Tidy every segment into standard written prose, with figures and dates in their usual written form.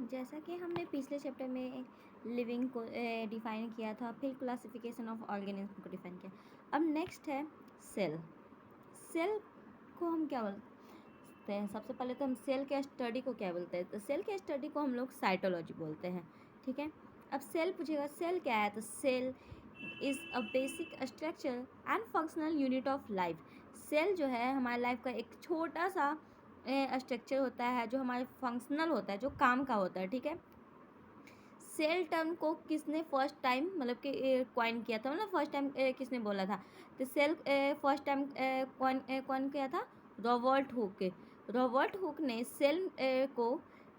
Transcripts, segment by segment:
जैसा कि हमने पिछले चैप्टर में लिविंग को डिफाइन किया था, फिर क्लासिफिकेशन ऑफ ऑर्गेनिज्म को डिफाइन किया। अब नेक्स्ट है सेल। सेल को हम क्या बोलते हैं? सबसे पहले तो हम सेल के स्टडी को क्या बोलते हैं? तो सेल के स्टडी को हम लोग साइटोलॉजी बोलते हैं, ठीक है। अब सेल पूछेगा सेल क्या है, तो cell is a basic structure and functional unit of life. Cell जो है हमारे लाइफ का एक छोटा सा स्ट्रक्चर होता है जो हमारे फंक्शनल होता है, जो काम का होता है, ठीक है। सेल टर्म को किसने फर्स्ट टाइम मतलब कि कॉइन किया था, मतलब फर्स्ट टाइम किसने बोला था? तो सेल फर्स्ट टाइम कॉइन किया था रॉबर्ट हुक। रॉबर्ट हुक ने सेल को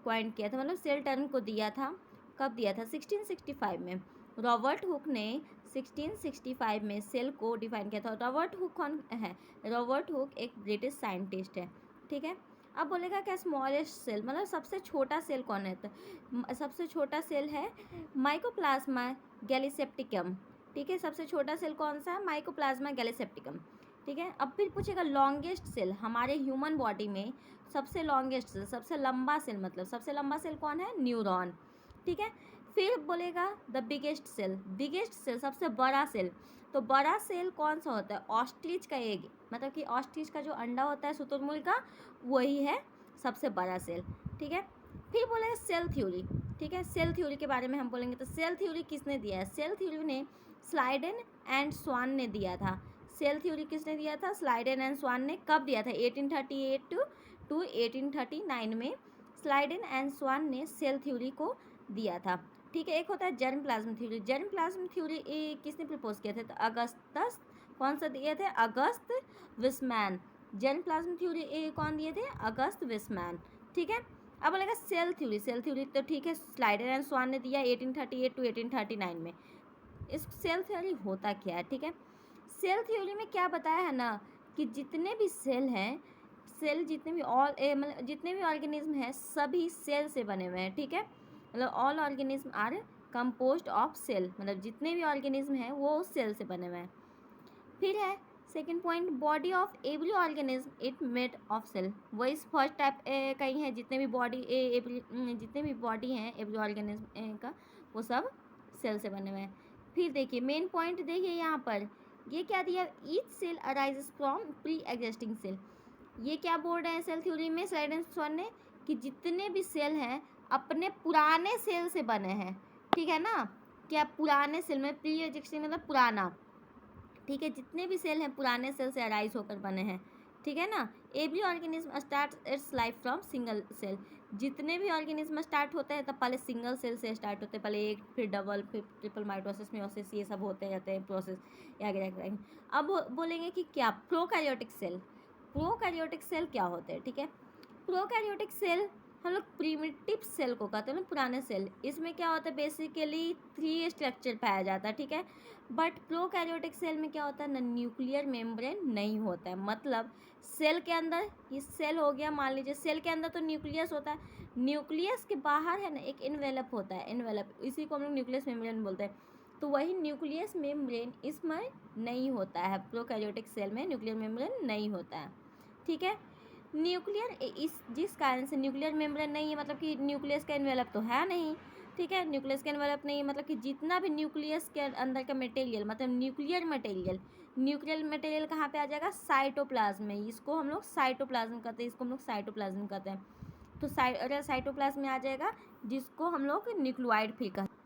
कॉइन किया था, मतलब सेल टर्म को दिया था। कब दिया था? 1665 में। रॉबर्ट हुक ने 1665 में सेल को डिफाइन किया था। रॉबर्ट हुक कौन है? रॉबर्ट हुक एक ब्रिटिश साइंटिस्ट है, ठीक है। अब बोलेगा क्या स्मॉलेस्ट सेल, मतलब सबसे छोटा सेल कौन है? तो सबसे छोटा सेल है माइकोप्लाज्मा गैलीसेप्टिकम, ठीक है। सबसे छोटा सेल कौन सा है? माइकोप्लाज्मा गैलीसेप्टिकम, ठीक है। अब फिर पूछेगा लॉन्गेस्ट सेल, हमारे ह्यूमन बॉडी में सबसे लॉन्गेस्ट सेल, सबसे लंबा सेल, मतलब सबसे लंबा सेल कौन है? न्यूरॉन, ठीक है। फिर बोलेगा the biggest cell, biggest cell सबसे बड़ा सेल, तो बड़ा सेल कौन सा होता है? ऑस्ट्रिच का एग, मतलब कि ऑस्ट्रिच का जो अंडा होता है शुतुरमुर्ग का, वही है सबसे बड़ा सेल, ठीक है। फिर बोलेगा सेल थ्योरी, ठीक है। सेल थ्योरी के बारे में हम बोलेंगे, तो सेल थ्योरी किसने दिया है? सेल थ्योरी ने स्लाइडेन एंड स्वान ने दिया था। सेल थ्योरी किसने दिया था? स्लाइडेन एंड स्वान ने। कब दिया था? 1838 टू 1839 में स्लाइडेन एंड स्वान ने सेल थ्योरी को दिया था, ठीक है। एक होता है germ plasm theory. Germ plasm theory किसने प्रपोज किया था? तो अगस्टस, कौन सा दिए थे? अगस्त विस्मैन। जर्म प्लाज्म थ्योरी कौन दिए थे? अगस्त विस्मैन, ठीक है। अब बोलेगा सेल थ्योरी। सेल थ्योरी तो ठीक है, स्लाइडर एंड स्वान ने दिया 1838 टू 1839 में। इस सेल थ्योरी होता क्या है, ठीक है। सेल थ्योरी में क्या बताया है ना कि जितने भी सेल हैं, सेल जितने भी मतलब जितने भी ऑर्गेनिज्म हैं सभी सेल से बने हुए हैं, ठीक है। मतलब all organism are composed of cell, मतलब जितने भी ऑर्गेनिज्म हैं वो सेल से बने हुए हैं। फिर है second point, body of every organism it made of cell. वो इस फर्स्ट टाइप का ही है, जितने भी बॉडी जितने भी बॉडी हैं एवरी ऑर्गेनिज्म का, वो सब सेल से बने हुए हैं। फिर देखिए मेन पॉइंट देखिए यहाँ पर, ये क्या दिया? Each cell arises from pre existing cell. ये क्या बोल रहे हैं सेल थ्योरी में स्लाइडेन ने, कि जितने भी सेल हैं अपने पुराने सेल से बने हैं, ठीक है ना। क्या पुराने सेल में, प्री एग्जिस्टिंग मतलब पुराना, ठीक है। जितने भी सेल हैं पुराने सेल से अराइज होकर बने हैं, ठीक है ना। Every organism start its life from single cell. जितने भी ऑर्गेनिज्म स्टार्ट होते हैं तब पहले सिंगल सेल से स्टार्ट होते हैं, पहले एक, फिर डबल, फिर ट्रिपल, माइटोसिस, मियोसिस, ये सब होते रहते हैं प्रोसेस, आगे जाकर। अब बोलेंगे कि क्या प्रोकैरियोटिक सेल। प्रोकैरियोटिक सेल क्या होते हैं, ठीक है। प्रोकैरियोटिक सेल हम लोग प्रिमिटिव सेल को कहते हैं ना, पुराने सेल। इसमें क्या होता है? बेसिकली 3 स्ट्रक्चर पाया जाता है, ठीक है। बट प्रोकैरियोटिक सेल में क्या होता है ना, न्यूक्लियर मेम्ब्रेन नहीं होता है। मतलब सेल के अंदर, ये सेल हो गया मान लीजिए, सेल के अंदर तो न्यूक्लियस होता है, न्यूक्लियस के बाहर है ना एक इन्वेलप होता है, इन्वेलप, इसी को हम लोग न्यूक्लियस मेम्ब्रेन बोलते हैं। तो वही न्यूक्लियस मेम्ब्रेन इसमें नहीं होता है, प्रोकैरियोटिक सेल में न्यूक्लियर मेम्ब्रेन नहीं होता है, ठीक है। न्यूक्लियर इस जिस कारण से न्यूक्लियर मेम्ब्रेन नहीं है, मतलब कि न्यूक्लियस का एनवेलप तो है नहीं, ठीक है। न्यूक्लियस का एनवेलप नहीं है, मतलब कि जितना भी न्यूक्लियस के अंदर का मटेरियल, मतलब न्यूक्लियर मटेरियल कहाँ पे आ जाएगा? साइटोप्लाज्म में। इसको हम लोग साइटोप्लाज्म कहते हैं, इसको हम लोग साइटोप्लाज्म कहते हैं। तो अगर साइटोप्लाज्म में आ जाएगा, जिसको हम लोग न्यूक्लियोइड फिर कहते हैं।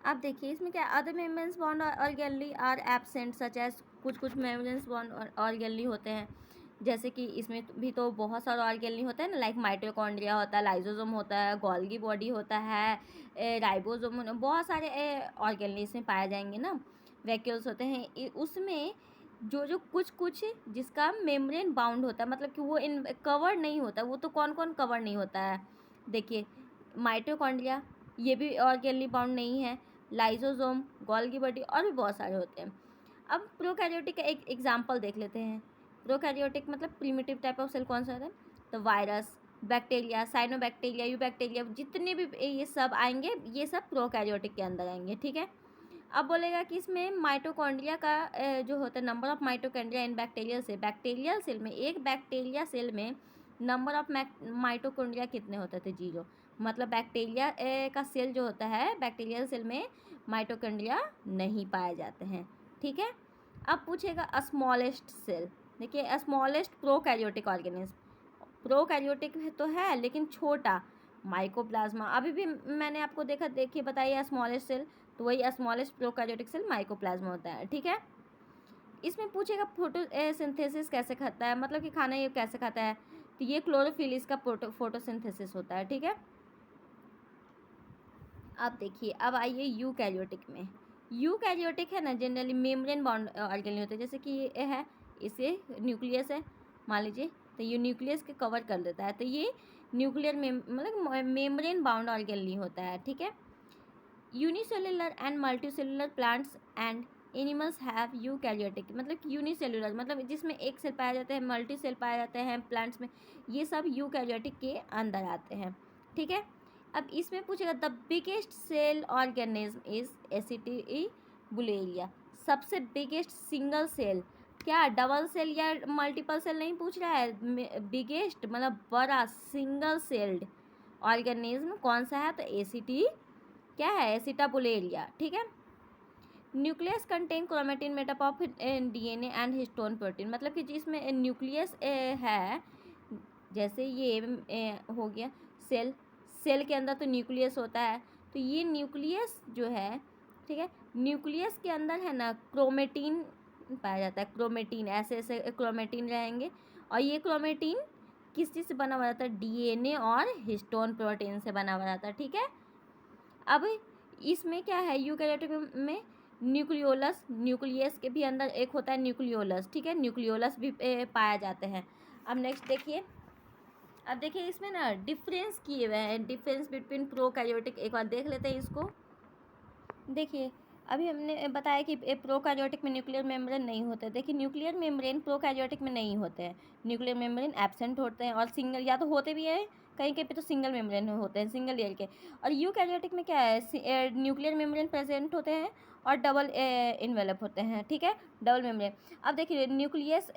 अब देखिए इसमें क्या, other membranes bound organelle are absent such as, कुछ मेम्ब्रेन्स बॉन्ड ऑर्गेनली होते हैं, जैसे कि इसमें भी तो बहुत सारे ऑर्गेनली होता है ना, लाइक माइटोकॉन्ड्रिया होता है, लाइजोसोम होता है, गोल्गी बॉडी होता है, राइबोसोम, बहुत सारे ऑर्गेनली इसमें पाए जाएंगे ना, वैक्यूल्स होते हैं। उसमें जो कुछ जिसका मेम्ब्रेन बाउंड होता है, मतलब कि वो इन कवर नहीं होता, वो तो कौन कौन कवर नहीं होता है? देखिए माइटोकॉन्ड्रिया, ये भी ऑर्गेनली बाउंड नहीं है, लाइजोसोम, गोल्गी बॉडी और भी बहुत सारे होते हैं। अब प्रोकैरियोटिक का एक एग्जांपल देख लेते हैं। प्रोकैरियोटिक मतलब प्रिमिटिव टाइप ऑफ सेल कौन सा होता है? तो वायरस, बैक्टीरिया, साइनोबैक्टीरिया, यूबैक्टीरिया, जितने भी ये सब आएंगे, ये सब प्रोकैरियोटिक के अंदर आएंगे, ठीक है। अब बोलेगा कि इसमें माइटोकॉन्ड्रिया का जो होता है, number of mitochondria in bacterial cell में, एक बैक्टीरिया सेल में नंबर ऑफ माइटोकॉन्ड्रिया कितने होते थे? 0। मतलब बैक्टीरिया का सेल जो होता है, बैक्टीरियल सेल में माइटोकॉन्ड्रिया नहीं पाए जाते हैं, ठीक है। अब पूछेगा स्मॉलेस्ट सेल। देखिए स्मॉलेस्ट प्रोकैरियोटिक ऑर्गेनिज्म, प्रोकैरियोटिक तो है लेकिन छोटा, माइकोप्लाज्मा। अभी भी मैंने आपको देखिए बताइए स्मॉलेस्ट सेल, तो वही स्मॉलेस्ट प्रोकैरियोटिक सेल माइकोप्लाज्मा होता है, ठीक है। इसमें पूछेगा फोटोसिंथेसिस कैसे खाता है, मतलब कि खाना ये कैसे खाता है, तो ये क्लोरोफिल इसका फोटोसिंथेसिस होता है, ठीक है। अब देखिए, अब आइए यूकैरियोटिक में। यूकैरियोटिक है ना, जनरली मेम्ब्रेन बाउंड ऑर्गेनेल होते हैं, जैसे कि ये है, इसे न्यूक्लियस है मान लीजिए, तो ये न्यूक्लियस के कवर कर देता है, तो ये न्यूक्लियर मतलब मेम्ब्रेन बाउंड ऑर्गेनेल होता है, ठीक है। Unicellular and multicellular plants and animals have eukaryotic, मतलब यूनिसेलुलर मतलब जिसमें एक सेल पाया जाता है, मल्टी सेल पाए जाते हैं प्लांट्स में, ये सब यूकैरियोटिक के अंदर आते हैं, ठीक है। अब इसमें पूछेगा the biggest cell organism is Acetabularia, सबसे बिगेस्ट सिंगल सेल, क्या डबल सेल या मल्टीपल सेल नहीं पूछ रहा है, बिगेस्ट मतलब बड़ा सिंगल सेल्ड ऑर्गेनिज्म कौन सा है, तो एसिटी क्या है, एसिटाबुलेरिया, ठीक है। Nucleus contain chromatin made up of DNA and histone protein, मतलब कि जिसमें न्यूक्लियस है, जैसे ये हो गया सेल, सेल के अंदर तो न्यूक्लियस होता है, तो ये न्यूक्लियस जो है, ठीक है, न्यूक्लियस के अंदर है ना क्रोमेटिन पाया जाता है, क्रोमेटिन ऐसे ऐसे क्रोमेटिन रहेंगे, और ये क्रोमेटिन किस चीज़ से बना हुआ रहता है, डीएनए और हिस्टोन प्रोटीन से बना हुआ रहता है, ठीक है। अब इसमें क्या है, यूकैरियोटिक में न्यूक्लियोलस, न्यूक्लियस के भी अंदर एक होता है न्यूक्लियोलस, ठीक है, न्यूक्लियोलस भी पाया जाते हैं। अब नेक्स्ट देखिए, अब देखिए इसमें ना डिफरेंस किए हुए हैं, डिफरेंस बिटवीन प्रोकैरियोटिक, एक बार देख लेते हैं इसको। देखिए अभी हमने बताया कि प्रोकैरियोटिक में न्यूक्लियर मेम्ब्रेन नहीं होते, देखिए न्यूक्लियर मेम्ब्रेन प्रोकैरियोटिक में नहीं होते हैं, न्यूक्लियर मेम्ब्रेन एब्सेंट होते हैं, और सिंगल या तो होते भी हैं, कहीं कहीं पे तो सिंगल मेम्ब्रेन होते हैं, सिंगल लेयर के। और यूकैरियोटिक में क्या है, न्यूक्लियर मेम्ब्रेन प्रेजेंट होते हैं और डबल इन्वेलप होते हैं, ठीक है, डबल मेम्ब्रेन। अब देखिए न्यूक्लियस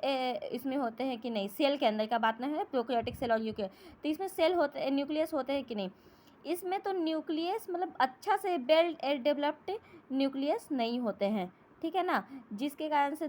इसमें होते हैं कि नहीं, सेल के अंदर का बात नहीं है, प्रोकैरियोटिक सेल और यूकैरियोटिक, तो इसमें सेल होते न्यूक्लियस होते हैं कि नहीं, इसमें तो न्यूक्लियस मतलब अच्छा से वेल डेवलप्ड न्यूक्लियस नहीं होते हैं, ठीक है ना, जिसके कारण से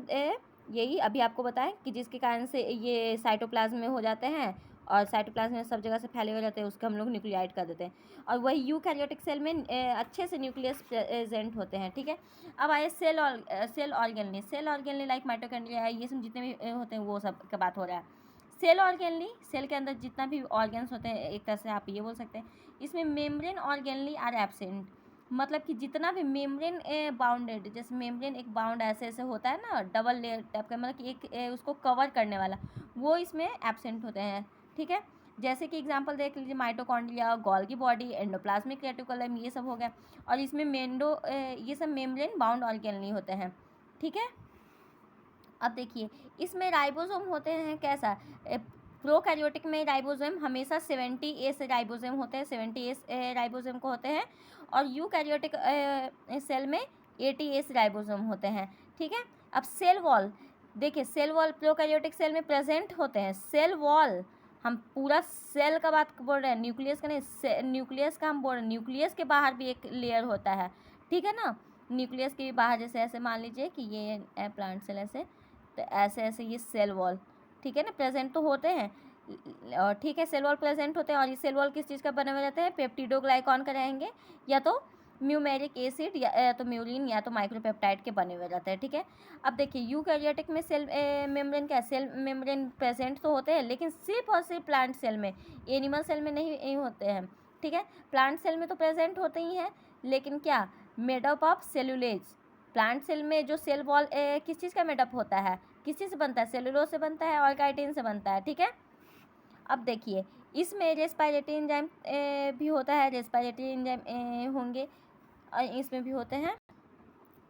यही अभी आपको बताएं कि जिसके कारण से ये साइटोप्लाज्म में हो जाते हैं, और साइटोप्लाज्म में सब जगह से फैले हुए रहते हैं, उसको हम लोग न्यूक्लियाइड कर देते हैं, और वही यूकैरियोटिक सेल में अच्छे से न्यूक्लियस प्रेजेंट होते हैं, ठीक है। अब आए cell organelle, cell organelle like mitochondria, ये सब जितने भी होते हैं वो सब का बात हो रहा है। सेल ऑर्गेनली, सेल के अंदर जितना भी ऑर्गेन्स होते हैं, एक तरह से आप ये बोल सकते हैं, इसमें मेम्ब्रेन ऑर्गेनली आर एब्सेंट, मतलब कि जितना भी मेम्ब्रेन बाउंडेड, जैसे मेम्ब्रेन एक बाउंड ऐसे ऐसे होता है ना, डबल लेयर टाइप का, मतलब कि एक उसको कवर करने वाला, वो इसमें एब्सेंट होते हैं, ठीक है। जैसे कि एग्जांपल देख लीजिए, mitochondria, Golgi body, endoplasmic reticulum, ये सब हो गया, और इसमें ये सब मेम्ब्रेन बाउंड ऑर्गेनली होते हैं, ठीक है। अब देखिए इसमें राइबोसोम होते हैं कैसा, प्रोकैरियोटिक में राइबोसोम हमेशा 70S राइबोसोम होते हैं, 70S राइबोसोम को होते हैं, और यूकैरियोटिक सेल में 80S राइबोसोम होते हैं, ठीक है। अब सेल वॉल, देखिए सेल वॉल प्रोकैरियोटिक सेल में प्रेजेंट होते हैं, सेल वॉल, हम पूरा सेल का बात बोल रहे हैं, न्यूक्लियस का नहीं, न्यूक्लियस का हम बोल रहे हैं, न्यूक्लियस के बाहर भी एक लेयर होता है, ठीक है ना, न्यूक्लियस के बाहर जैसे ऐसे मान लीजिए कि ये प्लांट सेल ऐसे, तो ऐसे ऐसे ये सेल वॉल, ठीक है ना, प्रेजेंट तो होते हैं, और ठीक है सेल वॉल प्रेजेंट होते हैं, और ये सेल वॉल किस चीज़ का बने हुए रहते हैं, पेप्टिडोग्लाइकॉन का रहेंगे, या तो म्यूमेरिक एसिड, या तो म्यूरिन, या तो माइक्रोपेप्टाइड के बने हुए रहते हैं, ठीक है। अब देखिए यूकैरियोटिक में सेल मेम्ब्रेन क्या, सेल मेम्ब्रेन प्रेजेंट तो होते हैं, लेकिन सिर्फ और सिर्फ प्लांट सेल में, एनिमल सेल में नहीं होते हैं, ठीक है। प्लांट सेल में तो प्रेजेंट होते ही हैं, लेकिन क्या, made up of cellulose, plant cell में जो सेल वॉल किस चीज़ का मेडअप होता है, किस चीज़ से बनता है, सेलुलोज से बनता है और काइटिन से बनता है, ठीक है। अब देखिए इसमें रेस्पिरेटरी एंजाइम भी होता है, रेस्पिरेटरी एंजाइम होंगे, और इसमें भी होते हैं।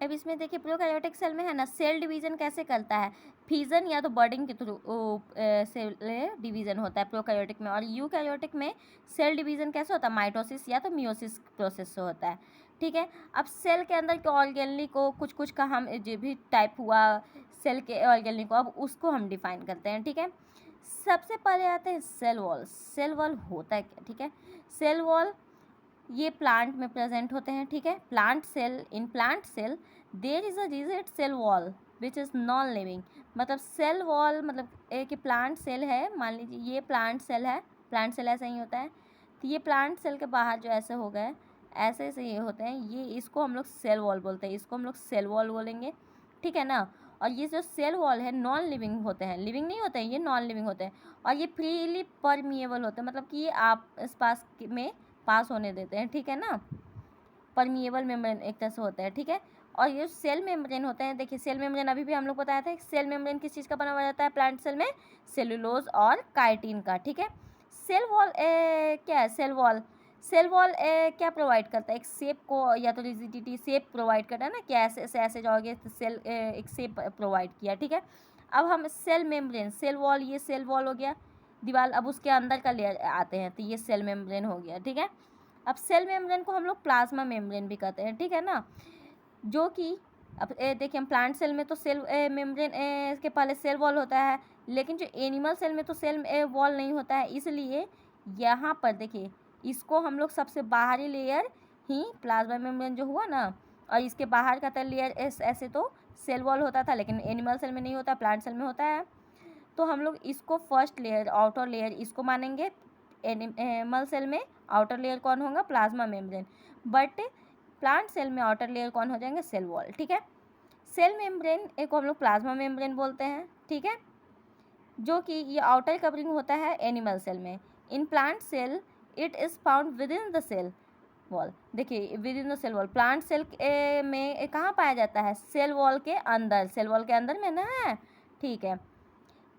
अब इसमें देखिए प्रोकैरियोटिक सेल में है ना, सेल डिवीज़न कैसे करता है, फिजन या तो बर्डिंग के थ्रू सेल डिवीज़न होता है प्रोकैरियोटिक में, और यूकैरियोटिक में सेल डिवीज़न कैसे होता है, माइटोसिस या तो मियोसिस प्रोसेस से होता है, ठीक है। अब सेल के अंदर के ऑर्गेनली को कुछ का हम जो भी टाइप हुआ सेल के ऑर्गेनली को, अब उसको हम डिफाइन करते हैं, ठीक है। सबसे पहले आते हैं सेल वॉल। सेल वॉल होता है क्या, ठीक है। सेल वॉल ये प्लांट में प्रेजेंट होते हैं, ठीक है। Plant cell, in plant cell there is a rigid cell wall which is non living. मतलब सेल वॉल मतलब एक प्लांट सेल है, मान लीजिए ये प्लांट सेल है, प्लांट सेल ऐसा ही होता है। तो ये प्लांट सेल के बाहर जो ऐसे हो गए, ऐसे ऐसे ये होते हैं, ये इसको हम लोग सेल वॉल बोलते हैं, इसको हम लोग सेल वॉल बोलेंगे, ठीक है ना। और ये जो सेल वॉल है नॉन लिविंग होते हैं, लिविंग नहीं होते हैं, ये नॉन लिविंग होते हैं। और ये फ्रीली परमिएबल होते हैं, मतलब कि ये आप इस पास में पास होने देते हैं, ठीक है ना। परमिएबल मेम्ब्रेन एक तरह से होता है, ठीक है। और ये सेल मेम्ब्रेन होते हैं, देखिए सेल मेम्ब्रेन अभी भी हम लोग बताया था, सेल मेम्ब्रेन किस चीज़ का बना हुआ रहता है प्लांट सेल में, सेलुलोज और काइटिन का, ठीक है। सेल वॉल क्या है, सेल वॉल, सेल वॉल क्या प्रोवाइड करता है, एक शेप को, या तो रिजिडिटी शेप प्रोवाइड करता है ना, कि ऐसे से ऐसे जाओगे तो सेल एक शेप प्रोवाइड किया, ठीक है। अब हम सेल मेम्ब्रेन, सेल वॉल, ये सेल वॉल हो गया दीवार, अब उसके अंदर का लेयर आते हैं तो ये सेल मेम्ब्रेन हो गया, ठीक है। अब सेल मेम्ब्रेन को हम लोग प्लाज्मा मेम्ब्रेन भी कहते हैं, ठीक है ना। जो कि अब देखिए हम प्लांट सेल में तो सेल मेम्ब्रेन के पहले सेल वॉल होता है, लेकिन जो एनिमल सेल में तो सेल वॉल नहीं होता है, इसलिए यहाँ पर देखिए इसको हम लोग सबसे बाहरी लेयर ही प्लाज्मा मेम्ब्रेन जो हुआ ना, और इसके बाहर का था लेयर ऐसे तो सेल वॉल होता था, लेकिन एनिमल सेल में नहीं होता, प्लांट सेल में होता है। तो हम लोग इसको फर्स्ट लेयर, आउटर लेयर इसको मानेंगे। एनिमल सेल में आउटर लेयर कौन होगा, plasma membrane, but plant cell में आउटर लेयर कौन हो जाएंगे, सेल वॉल, ठीक है। सेल मेम्ब्रेन एक हम लोग प्लाज्मा मेम्ब्रेन बोलते हैं, ठीक है, जो कि ये आउटर कवरिंग होता है एनिमल सेल में। In plant cell it is found within the cell wall. देखिए within the cell wall, plant cell में कहाँ पाया जाता है, सेल वॉल के अंदर, सेल वॉल के अंदर में ना है, ठीक है।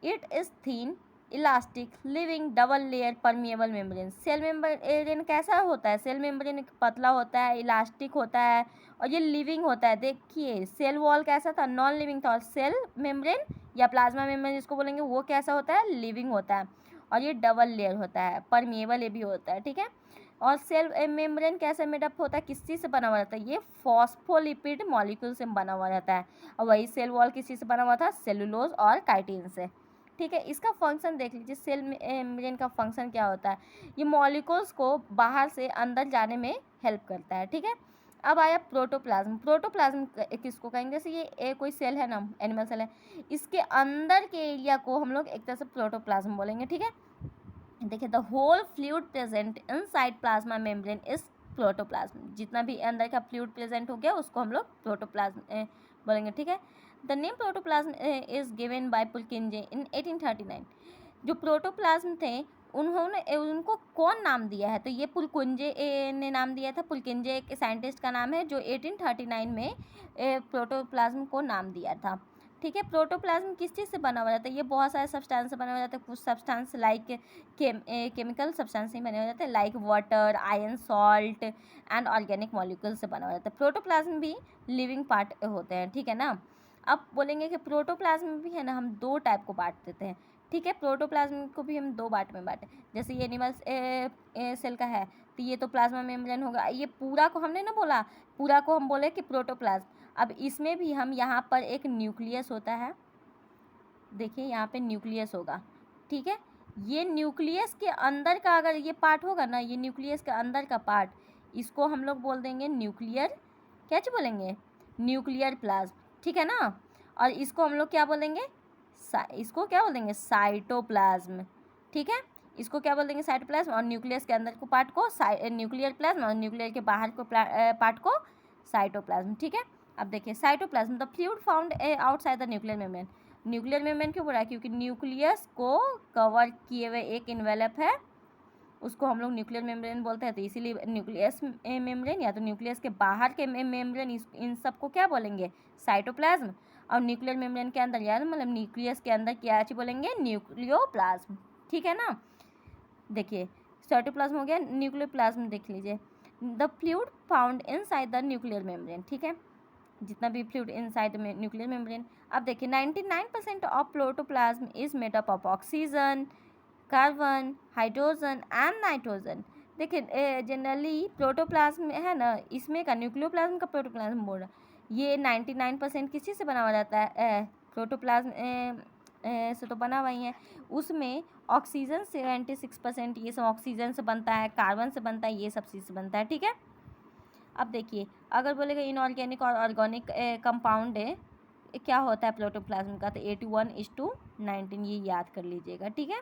It is thin elastic living double layer permeable membrane. Cell membrane कैसा होता है, सेल मेम्ब्रेन पतला होता है, इलास्टिक होता है, और ये लिविंग होता है। देखिए सेल वॉल कैसा था, नॉन लिविंग था, और सेल मेम्ब्रेन या प्लाज्मा मेम्ब्रेन जिसको बोलेंगे वो कैसा होता है, लिविंग होता है, और ये डबल लेयर होता है, परमिएबल ये भी होता है, ठीक है। और सेल मेम्ब्रेन कैसे मेडअप होता है, किस चीज़ से बना हुआ रहता है, ये फॉस्फोलिपिड मॉलिक्यूल से बना हुआ रहता है। और वही सेल वॉल किस चीज़ से बना हुआ था, सेलुलोज और काइटिन से, ठीक है। इसका फंक्शन देख लीजिए, सेल मेम्ब्रेन का फंक्शन क्या होता है, ये मॉलिक्यूल्स को बाहर से अंदर जाने में हेल्प करता है, ठीक है। अब आया प्रोटोप्लाज्म। प्रोटोप्लाज्म किसको कहेंगे, जैसे ये कोई सेल है ना, एनिमल सेल है, इसके अंदर के एरिया को हम लोग एक तरह से प्रोटोप्लाज्म बोलेंगे, ठीक है। देखिए the whole fluid present inside plasma membrane is protoplasm. जितना भी अंदर का फ्लूइड प्रेजेंट हो गया उसको हम लोग प्रोटोप्लाज्म बोलेंगे, ठीक है। The name protoplasm is given by Purkinje in 1839। जो प्रोटोप्लाज्म थे उन्होंने उनको कौन नाम दिया है, तो ये पुलकुंजे ने नाम दिया था। पुलकिंजे एक साइंटिस्ट का नाम है जो 1839 में प्रोटोप्लाज्म को नाम दिया था, ठीक है। प्रोटोप्लाज्म किस चीज़ से बना हुआ रहता है, ये बहुत सारे सब्सटेंस से बना हुआ रहता है। कुछ सब्सटेंस लाइक केमिकल सब्सटेंस ही बने हुए रहते हैं, like water, iron, salt and organic molecule से बना हुआ रहता है। प्रोटोप्लाज्म भी लिविंग पार्ट होते हैं, ठीक है ना। अब बोलेंगे कि प्रोटोप्लाज्म भी है ना, हम दो टाइप को बांट देते हैं, ठीक है। प्रोटोप्लाज्म को भी हम दो पार्ट में बांटे, जैसे ये एनिमल सेल का है तो ये तो प्लाज्मा मेम्ब्रेन होगा, ये पूरा को हमने ना बोला, पूरा को हम बोले कि प्रोटोप्लाज्म। अब इसमें भी हम यहाँ पर एक न्यूक्लियस होता है, देखिए यहाँ पे न्यूक्लियस होगा, ठीक है। ये न्यूक्लियस के अंदर का अगर ये पार्ट होगा ना, ये न्यूक्लियस के अंदर का पार्ट, इसको हम लोग बोल देंगे न्यूक्लियर, क्या चीज़ बोलेंगे, न्यूक्लियर प्लाज्म, ठीक है ना। और इसको हम लोग क्या बोलेंगे, इसको क्या बोल देंगे, साइटोप्लाज्म, ठीक है। इसको क्या बोल देंगे, साइटोप्लाज्म। और न्यूक्लियस के अंदर को पार्ट को न्यूक्लियर प्लाज्म, और न्यूक्लियर के बाहर को पार्ट को साइटोप्लाज्म, ठीक है। अब देखिए cytoplasm the fluid found outside the nuclear membrane. Nuclear membrane क्यों बोला, क्योंकि न्यूक्लियस को कवर किए हुए एक इन्वेलप है, उसको हम लोग न्यूक्लियर मेम्ब्रेन बोलते हैं। तो इसीलिए न्यूक्लियस मेम्ब्रेन या तो न्यूक्लियस के बाहर के मेम्ब्रेन, इन सबको क्या बोलेंगे, साइटोप्लाज्म। और न्यूक्लियर मेम्ब्रेन के अंदर यार मतलब न्यूक्लियस के अंदर क्या चीज बोलेंगे, न्यूक्लियोप्लाज्म, ठीक है ना। देखिए साइटोप्लाज्म हो गया, न्यूक्लियोप्लाज्म देख लीजिए। The fluid found inside the nuclear membrane, ठीक है, जितना भी फ्लूइड इनसाइड में न्यूक्लियर मेम्ब्रेन। अब देखिए 99% of protoplasm is made up of oxygen, carbon, hydrogen and nitrogen. देखिए जनरली प्रोटोप्लाज्म है ना, इसमें का न्यूक्लियोप्लाज्म का प्रोटोप्लाज्म बोल रहा है, ये 99% किस चीज़ से बना हुआ रहता है, प्रोटोप्लाज्म से तो बना हुआ ही है। उसमें ऑक्सीजन 76%, ये सब ऑक्सीजन से बनता है, कार्बन से बनता है, ये सब चीज़ से बनता है, ठीक है। अब देखिए, अगर बोलेगा इनऑर्गेनिक और ऑर्गेनिक कंपाउंड है क्या होता है प्रोटोप्लाज्म का, तो 81:19, ये याद कर लीजिएगा, ठीक है।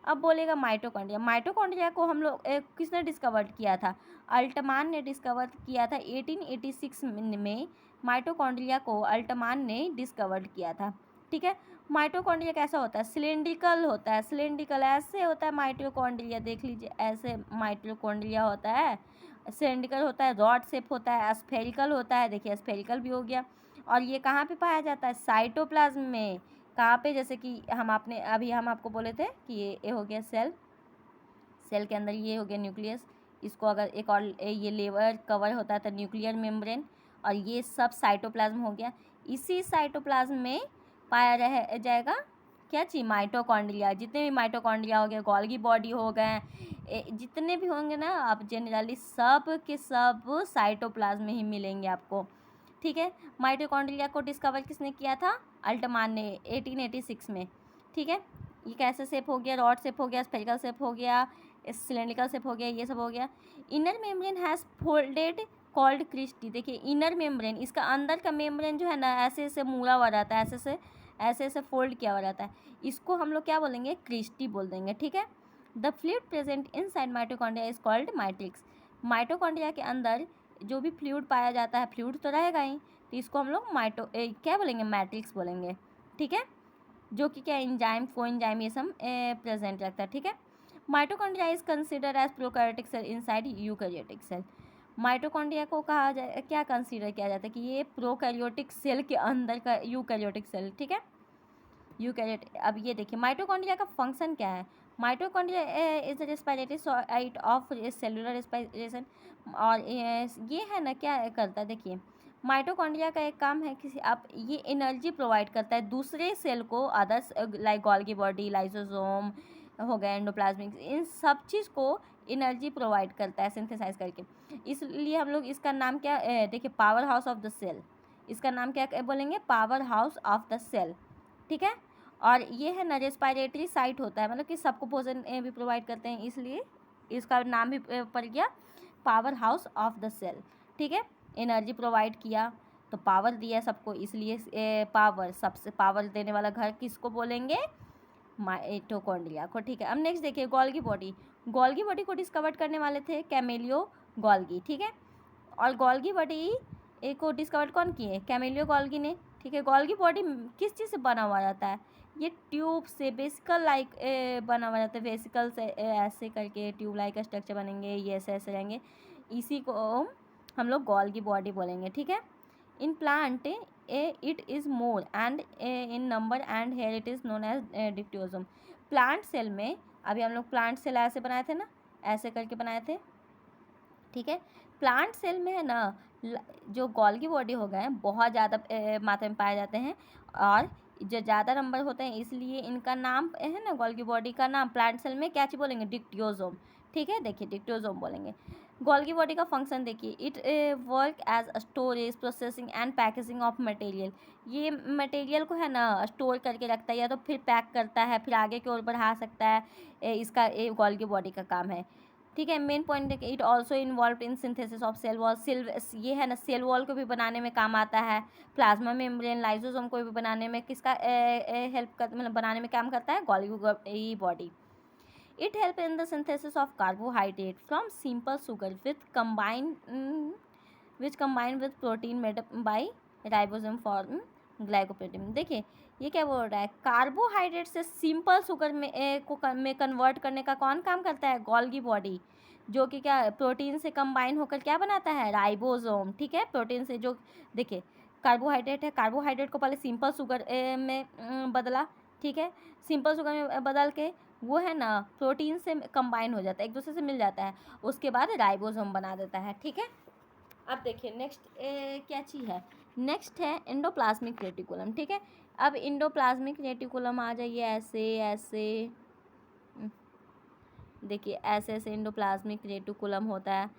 अब बोलेगा माइटोकॉन्ड्रिया। माइटोकॉन्ड्रिया को हम लोग किसने डिस्कवर किया था? अल्टमान ने डिस्कवर किया था 1886 में। माइटोकॉन्ड्रिया को अल्टमान ने डिस्कवर किया था, ठीक है। माइटोकॉन्ड्रिया कैसा होता है? सिलेंड्रिकल होता है, सिलेंड्रिकल ऐसे होता है माइटोकॉन्ड्रिया, देख लीजिए ऐसे माइटोकॉन्ड्रिया होता है, सिलेंड्रिकल होता है, रॉड शेप होता है, स्फेरिकल होता है, देखिए स्फेरिकल भी हो गया। और ये कहाँ पे पाया जाता है? साइटोप्लाज्म में। कहाँ पे? जैसे कि हम आपको बोले थे कि ये हो गया सेल, सेल के अंदर ये हो गया न्यूक्लियस, इसको अगर एक और ये लेयर कवर होता है तो न्यूक्लियर मेम्ब्रेन, और ये सब साइटोप्लाज्म हो गया। इसी साइटोप्लाज्म में पाया रह जाएगा क्या चीज़? माइटोकॉन्ड्रिया। जितने भी माइटोकॉन्ड्रिया हो गए, गोल्गी बॉडी हो गए, जितने भी होंगे ना, आप जनरली सब के सब साइटोप्लाज्म में ही मिलेंगे आपको, ठीक है। माइटोकॉन्ड्रिया को डिस्कवर किसने किया था? अल्टमान ने 1886 में, ठीक है। ये कैसे शेप हो गया? रॉड शेप हो गया, स्फेरिकल शेप हो गया, सिलेंड्रिकल शेप हो गया, ये सब हो गया। Inner membrane has folded called cristae. देखिए इनर मेम्ब्रेन, इसका अंदर का मेम्ब्रेन जो है ना, ऐसे ऐसे मुड़ा हुआ रहता है, ऐसे ऐसे फोल्ड किया हुआ रहता है, इसको हम लोग क्या बोलेंगे? क्रिस्टी बोल देंगे, ठीक है। The fluid present inside mitochondria is called matrix. Mitochondria के अंदर जो भी फ्लूइड पाया जाता है, फ्लूइड तो रहेगा ही, तो इसको हम लोग क्या बोलेंगे? मैट्रिक्स बोलेंगे, ठीक है। जो कि क्या, एंजाइम, कोएंजाइम, ये सब प्रेजेंट रखता है, ठीक है। Mitochondria is consider as prokaryotic cell inside eukaryotic cell. Mitochondria को कहा जाए, क्या कंसीडर किया जाता है कि ये प्रोकैरियोटिक सेल के अंदर का यूकैरियोटिक सेल, ठीक है, यूकैरियोट। अब ये देखिए माइटोकॉन्ड्रिया का फंक्शन क्या है? Mitochondria is the respiratory site of cellular respiration. और ये है ना, क्या करता है? देखिए माइटोकॉन्ड्रिया का एक काम है किसी आप, ये एनर्जी प्रोवाइड करता है दूसरे सेल को, others like Golgi body, lysosome हो गया, एंडोप्लाज्मिक, इन सब चीज़ को एनर्जी प्रोवाइड करता है सिंथेसाइज करके। इसलिए हम लोग इसका नाम क्या देखिए, power house of the cell, इसका नाम क्या बोलेंगे? Power house of the cell, ठीक है। और ये है ना रेस्पिरेटरी साइट होता है, मतलब कि सबको भोजन भी प्रोवाइड करते हैं, इसलिए इसका नाम भी पड़ गया power house of the cell, ठीक है। एनर्जी प्रोवाइड किया तो पावर दिया सबको, इसलिए पावर, सबसे पावर देने वाला घर किसको बोलेंगे? माइटोकॉन्ड्रिया को, ठीक है। अब नेक्स्ट देखिए गोल्गी बॉडी। गोल्गी बॉडी को डिस्कवर करने वाले थे कैमेलियो गोल्गी, ठीक है। और गोल्गी बॉडी को डिस्कवर कौन किए? कैमेलियो गोल्गी ने, ठीक है। गोल्गी बॉडी किस चीज़ से बना हुआ रहता है? ये ट्यूब से, बेसिकल लाइक बना हुआ रहता है, वेसिकल से ऐसे करके ट्यूब लाइक स्ट्रक्चर बनेंगे, ये ऐसे रहेंगे, इसी को हम लोग गोल्गी बॉडी बोलेंगे, ठीक है। In plant it is more and in number and here it is known as dictyosome. Plant cell में, अभी हम लोग प्लांट सेल ऐसे बनाए थे ना, ऐसे करके बनाए थे, ठीक है। प्लांट सेल में है ना, जो गोल्गी बॉडी हो गए बहुत ज़्यादा मात्रा में पाए जाते हैं, और जो ज़्यादा नंबर होते हैं इसलिए इनका नाम है ना, गोल्गी बॉडी का नाम प्लांट सेल में क्या चीज़ बोलेंगे? डिक्टियोसोम, ठीक है। देखिए डिक्टियोसोम बोलेंगे। गोल्गी बॉडी का फंक्शन देखिए, it work as storage, processing and packaging of material. ये मटेरियल को है ना स्टोर करके रखता है, या तो फिर पैक करता है, फिर आगे की ओर बढ़ा सकता है, इसका गोल्गी बॉडी का काम है, ठीक है। मेन पॉइंट है कि it also involve in synthesis of cell wall. ये है ना सेल वॉल को भी बनाने में काम आता है, प्लाज्मा मेम्ब्रेन, लाइसोसोम को भी बनाने में किसका हेल्प कर, मतलब बनाने में काम करता है? Golgi body. It help in the synthesis of carbohydrate from simple sugar which combine with protein made by ribosome form glycoprotein. देखिए ये क्या बोल रहा है? कार्बोहाइड्रेट से सिंपल शुगर में कन्वर्ट करने का कौन काम करता है? गोल्गी बॉडी, जो कि क्या प्रोटीन से कंबाइन होकर क्या बनाता है? राइबोसोम, ठीक है। प्रोटीन से जो देखिए कार्बोहाइड्रेट है, कार्बोहाइड्रेट को पहले सिंपल शुगर में बदला, ठीक है। सिंपल शुगर में बदल के वो है ना प्रोटीन से कंबाइन हो जाता है, एक दूसरे से मिल जाता है, उसके बाद राइबोसोम बना देता है, ठीक है। अब देखिए नेक्स्ट क्या चीज़ है? नेक्स्ट है एंडोप्लाज्मिक रेटिकुलम, ठीक है। अब एंडोप्लाज्मिक रेटिकुलम आ जाइए, ऐसे ऐसे देखिए ऐसे ऐसे एंडोप्लाज्मिक रेटिकुलम होता है,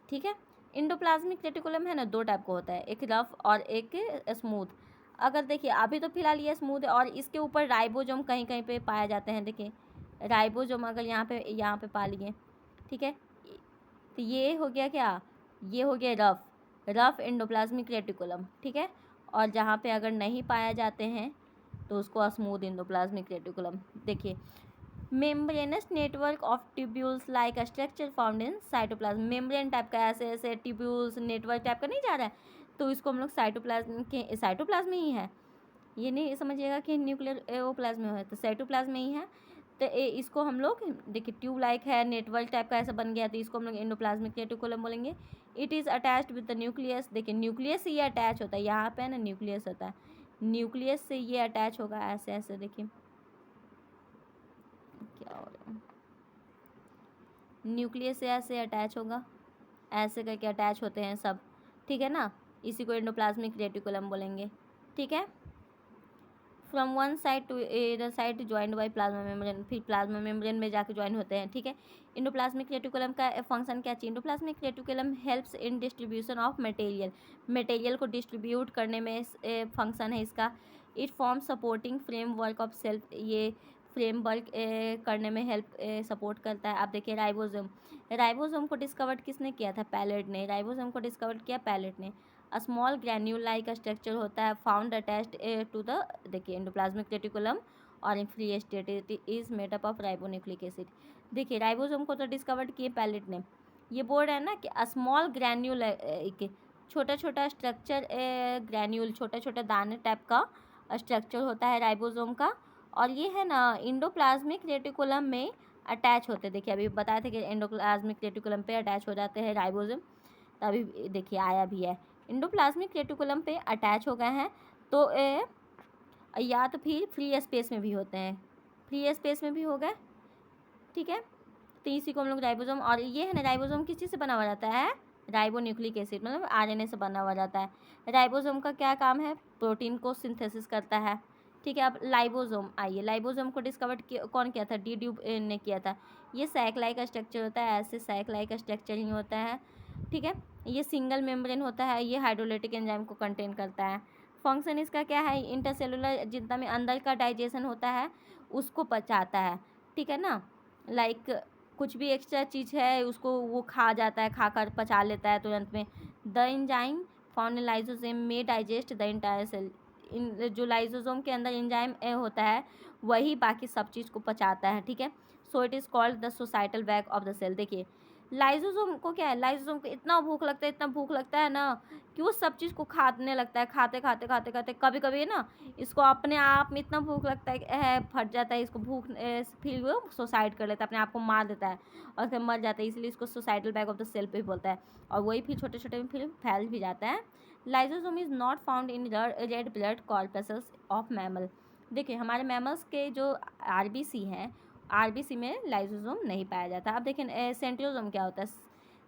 ठीक है। एंडोप्लाज्मिक रेटिकुलम है ना, दो टाइप का होता है, एक रफ और एक स्मूथ। अगर देखिए अभी तो फिलहाल ये स्मूथ है, और इसके ऊपर राइबोसोम कहीं कहीं पे पाए जाते हैं। देखिए राइबोसोम अगर यहाँ पे पा लिए, ठीक है, तो ये हो गया क्या, ये हो गया रफ एंडोप्लाज्मिक रेटिकुलम, ठीक है। और जहाँ पे अगर नहीं पाया जाते हैं तो उसको स्मूथ एंडोप्लाज्मिक रेटिकुलम। देखिए membranes network of tubules like a structure found in cytoplasm, membrane type का ऐसे ऐसे ट्यूब्यूल्स नेटवर्क टाइप का नहीं जा रहा है, तो इसको हम लोग साइटोप्लाज्म में ही है। ये नहीं समझिएगा कि न्यूक्लियर ओप्लाज्म में है, तो साइटोप्लाज्म में ही है। तो इसको हम लोग देखिए ट्यूब लाइक है, नेटवर्क टाइप का ऐसा बन गया, तो इसको हम लोग एंडोप्लाज्मिक रेटिकुलम बोलेंगे। It is attached with the nucleus. देखिए न्यूक्लियस से ये अटैच होता है, यहाँ पे है ना न्यूक्लियस होता है, न्यूक्लियस से ये अटैच होगा ऐसे ऐसे। देखिए क्या हो रहा है, न्यूक्लियस से ऐसे अटैच होगा, ऐसे करके अटैच होते हैं सब, ठीक है ना। इसी को एंडोप्लाज्मिक रेटिकुलम बोलेंगे, ठीक है। From one side to other side joined by plasma membrane, फिर प्लाज्मा मेम्ब्रेन में जाकर ज्वाइन होते हैं, ठीक है। इंडोप्लाज्मिक रेटिकुलम का फंक्शन क्या चाहिए, endoplasmic reticulum helps in distribution of material को डिस्ट्रीब्यूट करने में फंक्शन है इसका। It form supporting framework of self, ये फ्रेमवर्क करने में हेल्प सपोर्ट करता है। आप देखिए राइबोसोम को डिस्कवर किसने किया था, पैलेट ने। राइबोसोम को डिस्कवर किया पैलेट ने। A small granule like structure होता है फाउंड अटैच्ड टू द, देखिए एंडोप्लाज्मिक रेटिकुलम और in free state is made up of ribonucleic acid. देखिए राइबोसोम को तो डिस्कवर्ड किए पैलेट ने। ये बोल रहा है ना कि अ स्मॉल ग्रैन्यूल, छोटा छोटा स्ट्रक्चर, ग्रैन्यूल छोटा छोटा दाने टाइप का स्ट्रक्चर होता है राइबोसोम का, और ये है ना इंडोप्लाज्मिक रेटिकुलम में अटैच होते हैं। देखिए अभी बताए थे कि एंडोप्लाज्मिक रेटिकुलम पे अटैच हो जाते हैं राइबोसोम, तभी देखिए आया भी है, इंडोप्लाज्मिक रेटिकुलम पे अटैच हो गए हैं। तो या तो फिर फ्री स्पेस में भी होते हैं, फ्री स्पेस में भी हो गए, ठीक है। तो इसी को हम लोग राइबोसोम, और ये है ना राइबोसोम किस चीज़ से बना हुआ रहता है, राइबोन्यूक्लिक एसिड मतलब आरएनए से बना हुआ रहता है। राइबोसोम का क्या काम है, प्रोटीन को सिंथेसिस करता है, ठीक है। अब लाइबोसोम आइए, लाइबोसोम को डिस्कवर कौन किया था, डी ड्यूब ने किया था। ये सैक लाइक स्ट्रक्चर होता है, ऐसे सैक लाइक स्ट्रक्चर ही होता है, ठीक है। ये सिंगल मेम्ब्रेन होता है, ये हाइड्रोलाइटिक एंजाइम को कंटेन करता है। फंक्शन इसका क्या है, इंटरसेलुलर जितना में अंदर का डाइजेशन होता है उसको पचाता है, ठीक है ना। लाइक कुछ भी एक्स्ट्रा चीज़ है उसको वो खा जाता है, खाकर पचा लेता है तुरंत में। The enzyme found in lysosome में डाइजेस्ट द इंटायर सेल, इन जो लाइसोसोम के अंदर एंजाइम होता है वही बाकी सब चीज़ को पचाता है, ठीक है। So it is called the suicidal bag of the cell. देखिए लाइसोसोम को क्या है, लाइसोसोम को इतना भूख लगता है, इतना भूख लगता है ना कि वो सब चीज़ को खाने लगता है, खाते खाते खाते खाते कभी कभी ना इसको अपने आप में इतना भूख लगता है फट जाता है, इसको भूख फिर वो सुसाइड कर लेता है, अपने आप को मार देता है और फिर मर जाता है, इसलिए इसको suicidal bag of the cell पे बोलता है। और वही फिर छोटे छोटे में फिर फैल भी जाता है। Lysosome is not found in red blood corpses of mammal. देखिए हमारे मैमल्स के जो आरबीसी हैं, आरबीसी में लाइसोसोम नहीं पाया जाता। अब देखिए सेंट्रियोसोम क्या होता है,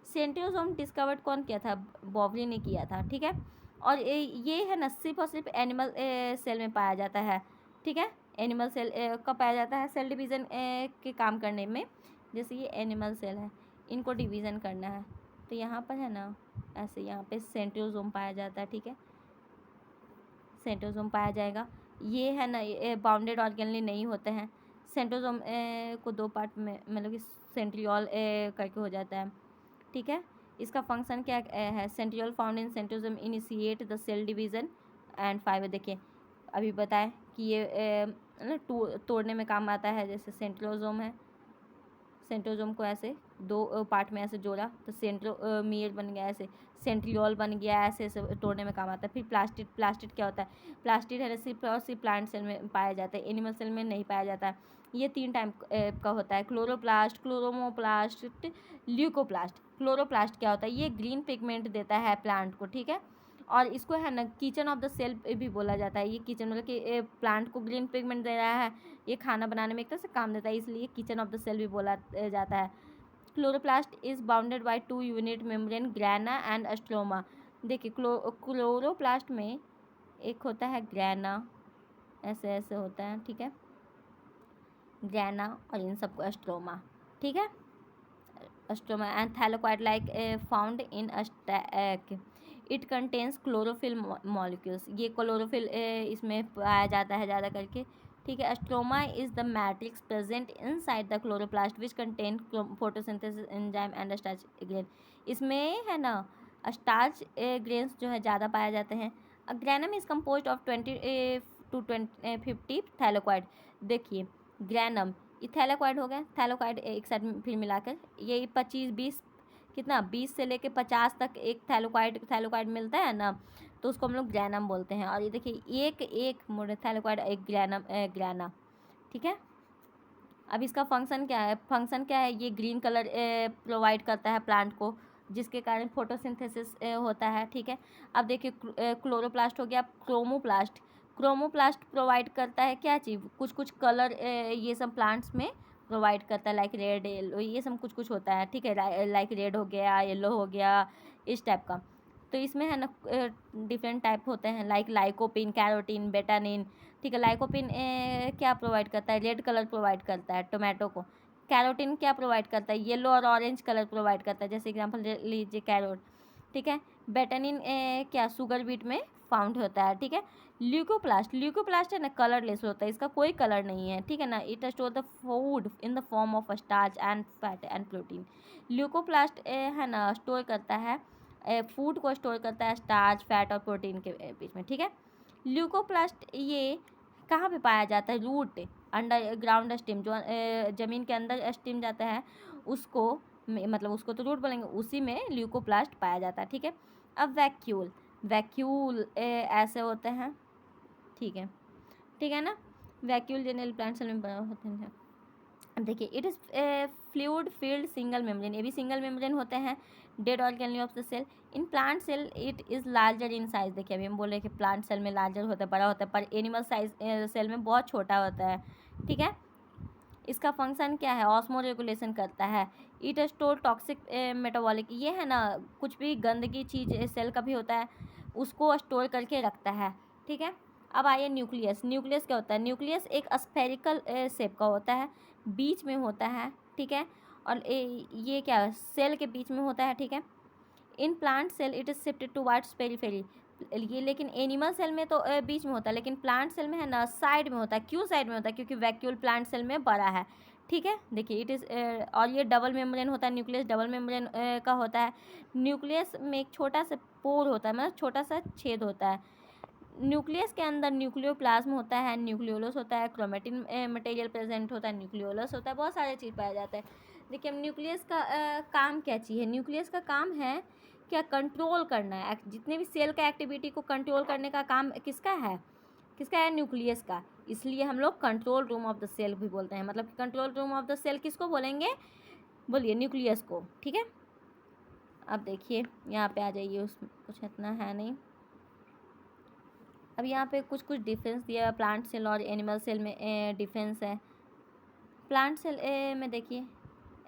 सेंट्रियोसोम डिस्कवर्ड कौन किया था, बॉवली ने किया था, ठीक है। और ये है ना सिर्फ और सिर्फ एनिमल सेल में पाया जाता है, ठीक है। एनिमल सेल कब पाया जाता है, सेल डिवीज़न के काम करने में। जैसे ये एनिमल सेल है, इनको डिवीज़न करना है, तो यहाँ पर है ना ऐसे यहाँ पे सेंट्रियोसोम पाया जाता है, ठीक है, सेंट्रोसोम पाया जाएगा। ये है ना बाउंडेड ऑर्गेनली नहीं होते हैं। सेंट्रोसोम को दो पार्ट में मतलब कि सेंट्रियोल करके हो जाता है, ठीक है। इसका फंक्शन क्या है, centriole found in centrosome initiate the cell division and fiber. देखिए अभी बताएं कि ये ना तोड़ने में काम आता है। जैसे सेंट्रोसोम है, सेंट्रोसोम को ऐसे दो पार्ट में ऐसे जोड़ा तो सेंट्रोमियर बन गया, ऐसे सेंट्रियोल बन गया, ऐसे ऐसे तोड़ने में काम आता है। फिर प्लास्टिड, प्लास्टिड क्या होता है, प्लास्टिड है सिर्फ और सिर्फ प्लांट सेल में पाया जाता है, एनिमल सेल में नहीं पाया जाता है। ये 3 टाइप का होता है, क्लोरोप्लास्ट, क्लोरोमोप्लास्ट, ल्यूकोप्लास्ट। क्लोरोप्लास्ट क्या होता है, ये ग्रीन पिगमेंट देता है प्लांट को, ठीक है। और इसको है ना किचन ऑफ द सेल भी बोला जाता है। ये किचन मतलब कि प्लांट को ग्रीन पिगमेंट दे रहा है, ये खाना बनाने में एक तरह से काम देता है, इसलिए किचन ऑफ द सेल भी बोला जाता है। Chloroplast is bounded by 2 unit membrane, grana and stroma. देखिए क्लोरोप्लास्ट में एक होता है ग्रैना, ऐसे ऐसे होता है, ठीक है, ग्रैना, और इन सबको स्ट्रोमा, ठीक है, stroma and thylakoid like found in stack. It contains chlorophyll molecules, ये क्लोरोफिल इसमें पाया जाता है ज़्यादा करके, ठीक है। Stroma is the matrix present inside the chloroplast which contain photosynthesis enzyme and starch grain, इसमें है ना स्टार्च ग्रेन्स जो है ज़्यादा पाए जाते हैं। Granum is compose of 20 to 50 thylakoid. देखिए ग्रैनम ये थैलेकॉइड हो गया, थैलेकॉइड एक साइड में फिर मिलाकर ये 25-20 कितना 20 से लेके 50 तक एक थैलेकॉइड मिलता है ना, तो उसको हम लोग ग्रैनम बोलते हैं। और ये देखिए एक थैलेकॉइड एक ग्रैना, ठीक है। अब इसका फंक्शन क्या है, ये ग्रीन कलर प्रोवाइड करता है प्लांट को, जिसके कारण फोटोसिंथेसिस होता है, ठीक है। अब देखिए क्लोरोप्लास्ट हो गया, क्रोमोप्लास्ट प्रोवाइड करता है क्या चीज़, कुछ कलर ये सब प्लांट्स में प्रोवाइड करता है, लाइक रेड येलो ये सब कुछ होता है, ठीक है। लाइक रेड हो गया, येलो हो गया, इस टाइप का। तो इसमें है ना डिफरेंट टाइप होते हैं, लाइक लाइकोपिन, कैरोटीन, बेटानिन, ठीक है। लाइकोपिन क्या प्रोवाइड करता है, रेड कलर प्रोवाइड करता है टोमेटो को। कैरोटीन क्या प्रोवाइड करता है, येलो और ऑरेंज कलर प्रोवाइड करता है, जैसे एग्जांपल लीजिए कैरोट, ठीक है। बेटानिन क्या शुगर बीट में फाउंड होता है, ठीक है। ल्यूकोप्लास्ट है ना कलरलेस होता है, इसका कोई कलर नहीं है, ठीक है ना। It store the food in the form of starch and fat and protein. Leucoplast है ना स्टोर करता है फूड को, स्टोर करता है स्टार्च, फैट और प्रोटीन के बीच में, ठीक है। ल्यूकोप्लास्ट ये कहाँ पे पाया जाता है, रूट, अंडर ग्राउंड स्टेम, जो ज़मीन के अंदर स्टेम जाता है उसको मतलब उसको तो रूट बोलेंगे, उसी में ल्यूकोप्लास्ट पाया जाता है, ठीक है। अब वैक्यूल ऐसे होते हैं, ठीक है ना। वैक्यूल जनरल प्लांट सेल में बना होते हैं। अब देखिए it is fluid filled single membrane, ये भी सिंगल मेम्ब्रेन होते हैं। Dead organelle of the cell, in plant cell it is larger in size. देखिए अभी हम बोल रहे हैं कि प्लांट सेल में लार्जर होता है, बड़ा होता है, पर एनिमल साइज सेल में बहुत छोटा होता है, ठीक है। इसका फंक्शन क्या है, ऑस्मो रेगुलेशन करता है। इट स्टोर टॉक्सिक मेटाबॉलिक, ये है ना कुछ भी गंदगी चीज़ सेल का भी होता है उसको स्टोर करके रखता है, ठीक है। अब आइए न्यूक्लियस क्या होता है, न्यूक्लियस एक स्फेरिकल शेप का होता है, बीच में होता है, ठीक है। और ये क्या सेल के बीच में होता है, ठीक है। In plant cell it is shifted towards periphery, ये लेकिन एनिमल सेल में तो बीच में होता है, लेकिन प्लांट सेल में है ना साइड में होता है। क्यों साइड में होता है, क्योंकि वैक्यूल प्लांट सेल में बड़ा है, ठीक है। देखिए इट इज़ और ये डबल मेम्ब्रेन होता है, न्यूक्लियस डबल मेम्ब्रेन का होता है। न्यूक्लियस में एक छोटा सा पोर होता है, मतलब छोटा सा छेद होता है। न्यूक्लियस के अंदर न्यूक्लियोप्लाज्म होता है, न्यूक्लियोलस होता है, क्रोमेटिन मटेरियल प्रेजेंट होता है, न्यूक्लियोलस होता है, बहुत सारे चीज़ पाया जाता है। देखिए न्यूक्लियस का काम क्या चीज़ है, न्यूक्लियस का काम है क्या, कंट्रोल करना है, जितने भी सेल का एक्टिविटी को कंट्रोल करने का काम किसका है न्यूक्लियस का। इसलिए हम लोग control room of the cell भी बोलते हैं, मतलब control room of the cell किसको बोलेंगे, बोलिए न्यूक्लियस को, ठीक है। अब देखिए यहाँ पे आ जाइए, उसमें कुछ इतना है नहीं। अब यहाँ पे कुछ डिफरेंस दिया है प्लांट सेल और एनिमल सेल में डिफरेंस है। प्लांट सेल में देखिए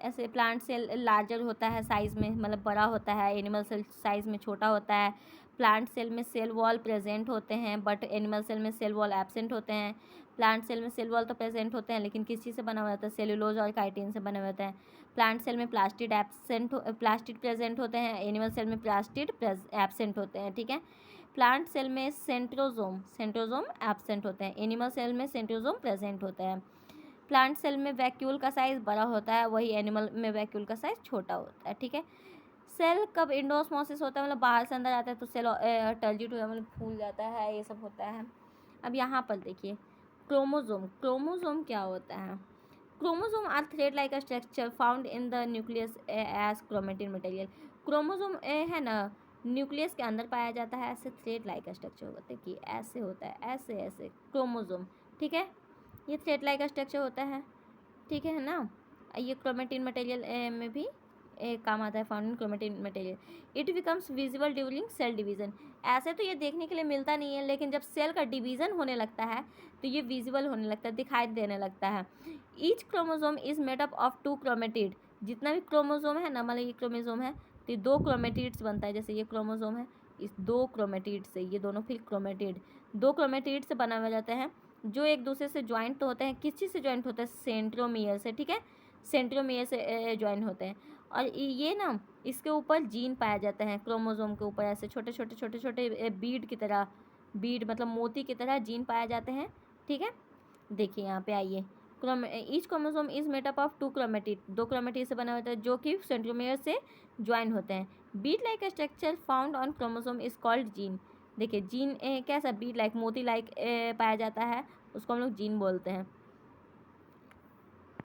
ऐसे प्लांट सेल लार्जर होता है साइज़ में, मतलब बड़ा होता है, एनिमल सेल साइज़ में छोटा होता है। प्लांट सेल में सेल वॉल प्रेजेंट होते हैं, बट एनिमल सेल में सेल वॉल एब्सेंट होते हैं। प्लांट सेल में सेल वॉल तो प्रेजेंट होते हैं, लेकिन किस चीज़ से बना हुआ होता है, सेल्यूलोज और काइटिन से बने हुए होते हैं। प्लांट सेल में प्लास्टिड प्रेजेंट होते हैं, एनिमल सेल में प्लास्टिड एब्सेंट होते हैं, ठीक है। प्लांट सेल में सेंट्रोजोम एब्सेंट होते हैं, एनिमल सेल में सेंट्रोजोम प्रेजेंट होता है। प्लांट सेल में वैक्यूल का साइज़ बड़ा होता है, वही एनिमल में वैक्यूल का साइज़ छोटा होता है, ठीक है। सेल कब इंडोस्मोसिस होता है, मतलब बाहर से अंदर आता है, तो सेल टर्जिट हो मतलब फूल जाता है, ये सब होता है। अब यहाँ पर देखिए क्रोमोजोम क्या होता है। Chromosome are thread like a structure found in the nucleus as chromatin material. Chromosome है ना न्यूक्लियस के अंदर पाया जाता है, ऐसे थ्रेड लाइक स्ट्रक्चर होता है कि ऐसे होता है, ऐसे क्रोमोजोम, ठीक है। ये थ्रेड लाइक स्ट्रक्चर होता है, ठीक है ना। ये क्रोमेटिन मटेरियल में भी काम आता है, found in chromatin material. It becomes visible during cell division. ऐसे तो ये देखने के लिए मिलता नहीं है, लेकिन जब सेल का डिवीज़न होने लगता है तो ये विजिबल होने लगता है, दिखाई देने लगता है। Each chromosome is made up of 2 chromatid. जितना भी क्रोमोजोम है ना, मतलब ये क्रोमोजोम है तो ये 2 क्रोमेटिड्स बनता है। जैसे ये क्रोमोजोम है, इस 2 क्रोमेटिड से, ये दोनों फिर क्रोमेटिड 2 क्रोमेटिड से बना हुआ जाते हैं, जो एक दूसरे से ज्वाइंट तो होते हैं। किस चीज़ से ज्वाइंट होता है, सेंट्रोमियर से, ठीक है, सेंट्रोमियर से ज्वाइन होते हैं। और ये ना इसके ऊपर जीन पाया जाता है, क्रोमोसोम के ऊपर ऐसे छोटे छोटे छोटे छोटे बीड की तरह, बीड मतलब मोती की तरह जीन पाए जाते हैं। ठीक है, देखिए यहाँ पे आइए, each chromosome is made up of 2 chromatid, 2 chromatid से बना होता है जो कि सेंट्रोमियर से ज्वाइन होते हैं। Beed like structure found on chromosome is called gene. देखिए जीन कैसा बीड लाइक, मोती लाइक पाया जाता है, उसको हम लोग जीन बोलते हैं।